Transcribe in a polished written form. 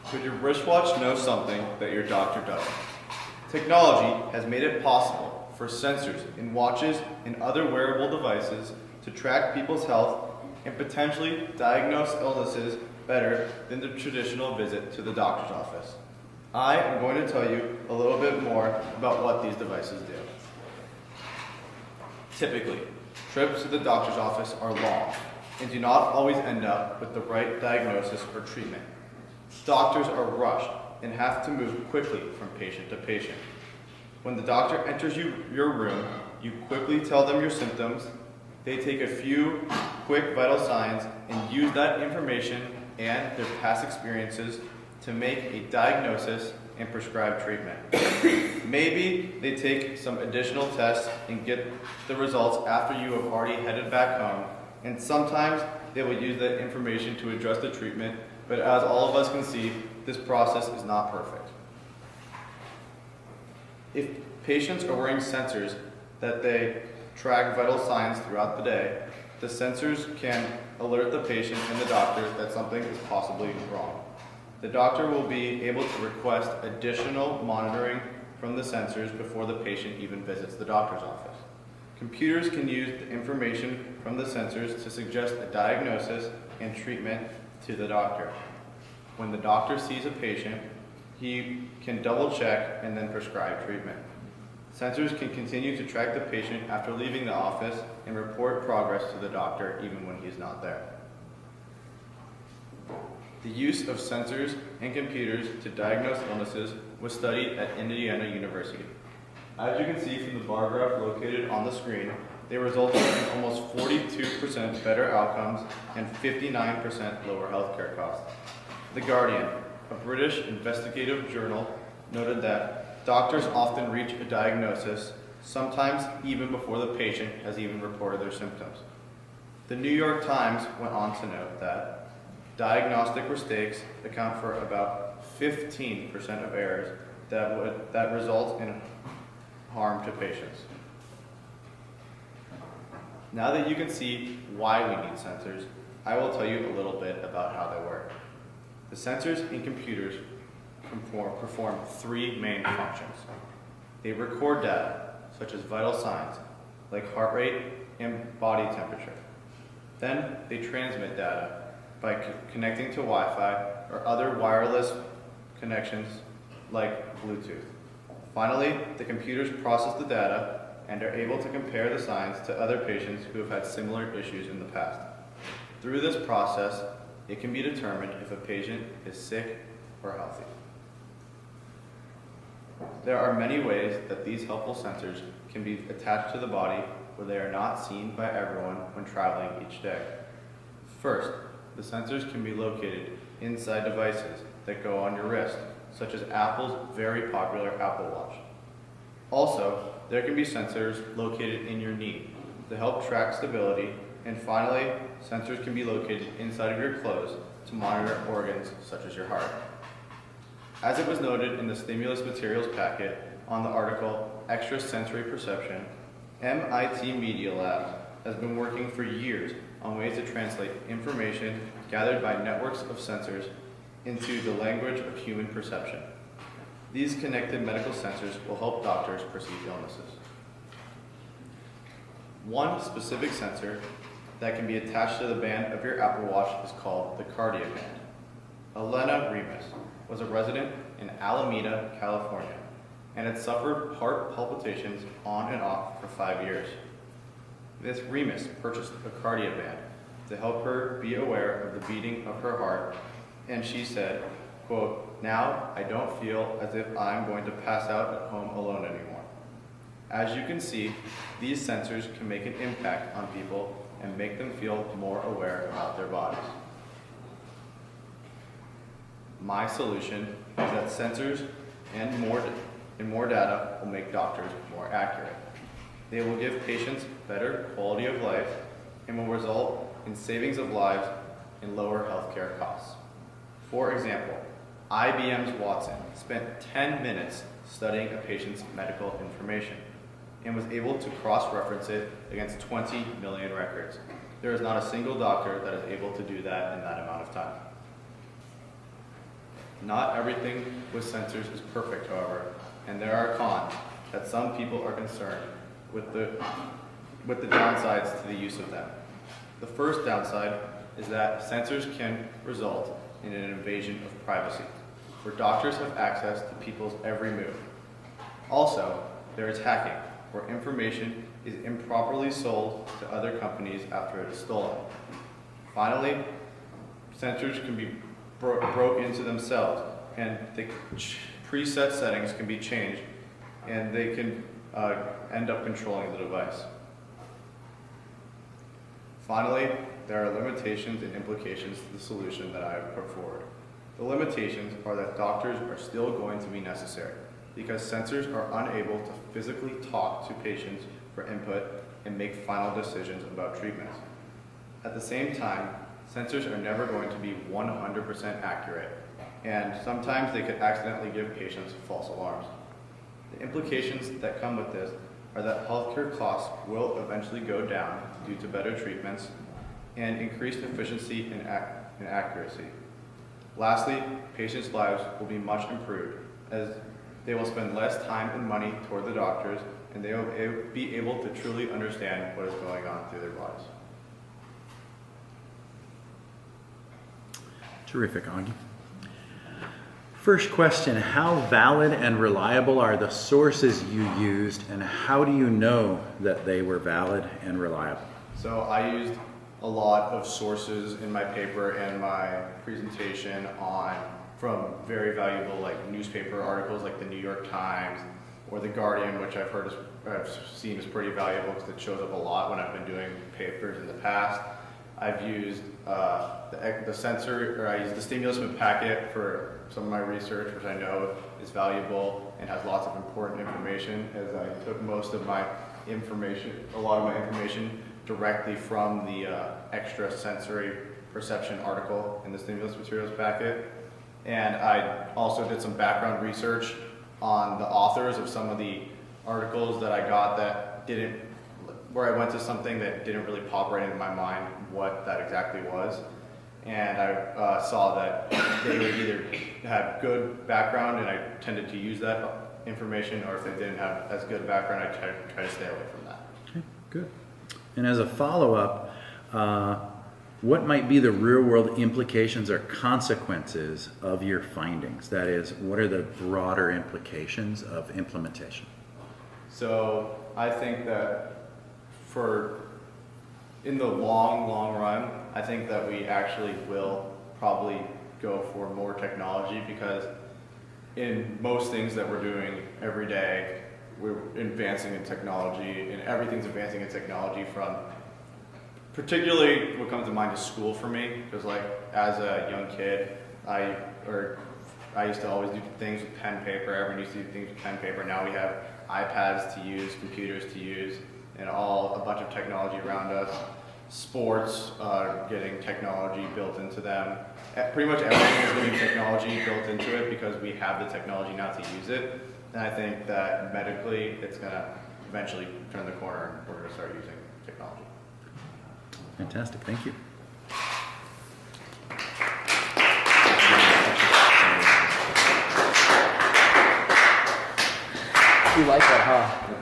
Could your wristwatch know something that your doctor doesn't? Technology has made it possible for sensors in watches and other wearable devices to track people's health and potentially diagnose illnesses better than the traditional visit to the doctor's office. I am going to tell you a little bit more about what these devices do. Typically, trips to the doctor's office are long and do not always end up with the right diagnosis or treatment. Doctors are rushed and have to move quickly from patient to patient. When the doctor enters your room, you quickly tell them your symptoms. They take a few quick vital signs and use that information and their past experiences to make a diagnosis and prescribe treatment. Maybe they take some additional tests and get the results after you have already headed back home, and sometimes they will use that information to adjust the treatment, but as all of us can see, this process is not perfect. If patients are wearing sensors that they track vital signs throughout the day, the sensors can alert the patient and the doctor that something is possibly wrong. The doctor will be able to request additional monitoring from the sensors before the patient even visits the doctor's office. Computers can use the information from the sensors to suggest a diagnosis and treatment to the doctor. When the doctor sees a patient, he can double check and then prescribe treatment. Sensors can continue to track the patient after leaving the office and report progress to the doctor even when he's not there. The use of sensors and computers to diagnose illnesses was studied at Indiana University. As you can see from the bar graph located on the screen, they resulted in almost 42% better outcomes and 59% lower healthcare costs. The Guardian, a British investigative journal, noted that doctors often reach a diagnosis, sometimes even before the patient has even reported their symptoms. The New York Times went on to note that diagnostic mistakes account for about 15% of errors that result in harm to patients. Now that you can see why we need sensors, I will tell you a little bit about how they work. The sensors in computers perform three main functions. They record data, such as vital signs, like heart rate and body temperature. Then they transmit data by connecting to Wi-Fi or other wireless connections like Bluetooth. Finally, the computers process the data and are able to compare the signs to other patients who have had similar issues in the past. Through this process, it can be determined if a patient is sick or healthy. There are many ways that these helpful sensors can be attached to the body where they are not seen by everyone when traveling each day. First, the sensors can be located inside devices that go on your wrist, such as Apple's very popular Apple Watch. Also, there can be sensors located in your knee to help track stability, and finally, sensors can be located inside of your clothes to monitor organs such as your heart. As it was noted in the stimulus materials packet on the article Extrasensory Perception, MIT Media Lab has been working for years on ways to translate information gathered by networks of sensors into the language of human perception. These connected medical sensors will help doctors perceive illnesses. One specific sensor that can be attached to the band of your Apple Watch is called the Cardia Band. Elena Remus was a resident in Alameda, California, and had suffered heart palpitations on and off for 5 years. Ms. Remus purchased a Cardia Band to help her be aware of the beating of her heart, and she said, quote, "Now I don't feel as if I'm going to pass out at home alone anymore." As you can see, these sensors can make an impact on people and make them feel more aware about their bodies. My solution is that sensors and more data will make doctors more accurate. They will give patients better quality of life and will result in savings of lives and lower healthcare costs. For example, IBM's Watson spent 10 minutes studying a patient's medical information and was able to cross-reference it against 20 million records. There is not a single doctor that is able to do that in that amount of time. Not everything with sensors is perfect, however, and there are cons that some people are concerned with the downsides to the use of them. The first downside is that sensors can result in an invasion of privacy, where doctors have access to people's every move. Also, there is hacking, where information is improperly sold to other companies after it is stolen. Finally, sensors can be broke into themselves, and the preset settings can be changed, and they can end up controlling the device. Finally, there are limitations and implications to the solution that I have put forward. The limitations are that doctors are still going to be necessary because sensors are unable to physically talk to patients for input and make final decisions about treatments. At the same time, sensors are never going to be 100% accurate, and sometimes they could accidentally give patients false alarms. The implications that come with this are that healthcare costs will eventually go down due to better treatments and increased efficiency and accuracy. Lastly, patients' lives will be much improved as they will spend less time and money toward the doctors, and they will be able to truly understand what is going on through their bodies. Terrific, Augie. First question, how valid and reliable are the sources you used, and how do you know that they were valid and reliable? So I used a lot of sources in my paper and my presentation from very valuable newspaper articles like the New York Times or the Guardian, which I've seen is pretty valuable because it shows up a lot when I've been doing papers in the past. I've used the sensor, or I used the stimulus packet for some of my research, which I know is valuable and has lots of important information, as I took most of my information, a lot of my information directly from the extra sensory perception article in the stimulus materials packet. And I also did some background research on the authors of some of the articles that I got where I went to something that didn't really pop right into my mind what that exactly was. And I saw that they would either have good background, and I tended to use that information, or if they didn't have as good background, I try to stay away from that. Okay, good. And as a follow-up, what might be the real-world implications or consequences of your findings? That is, what are the broader implications of implementation? So I think that in the long run, I think that we actually will probably go for more technology, because in most things that we're doing every day, we're advancing in technology, and everything's advancing in technology, from particularly what comes to mind is school for me, because as a young kid, I used to always do things with pen paper. Everyone used to do things with pen paper. Now we have iPads to use, computers to use, and a bunch of technology around us. Sports getting technology built into them. Pretty much everything is getting technology built into it because we have the technology now to use it. And I think that medically, it's going to eventually turn the corner, and we're going to start using technology. Fantastic, thank you. You like that, huh?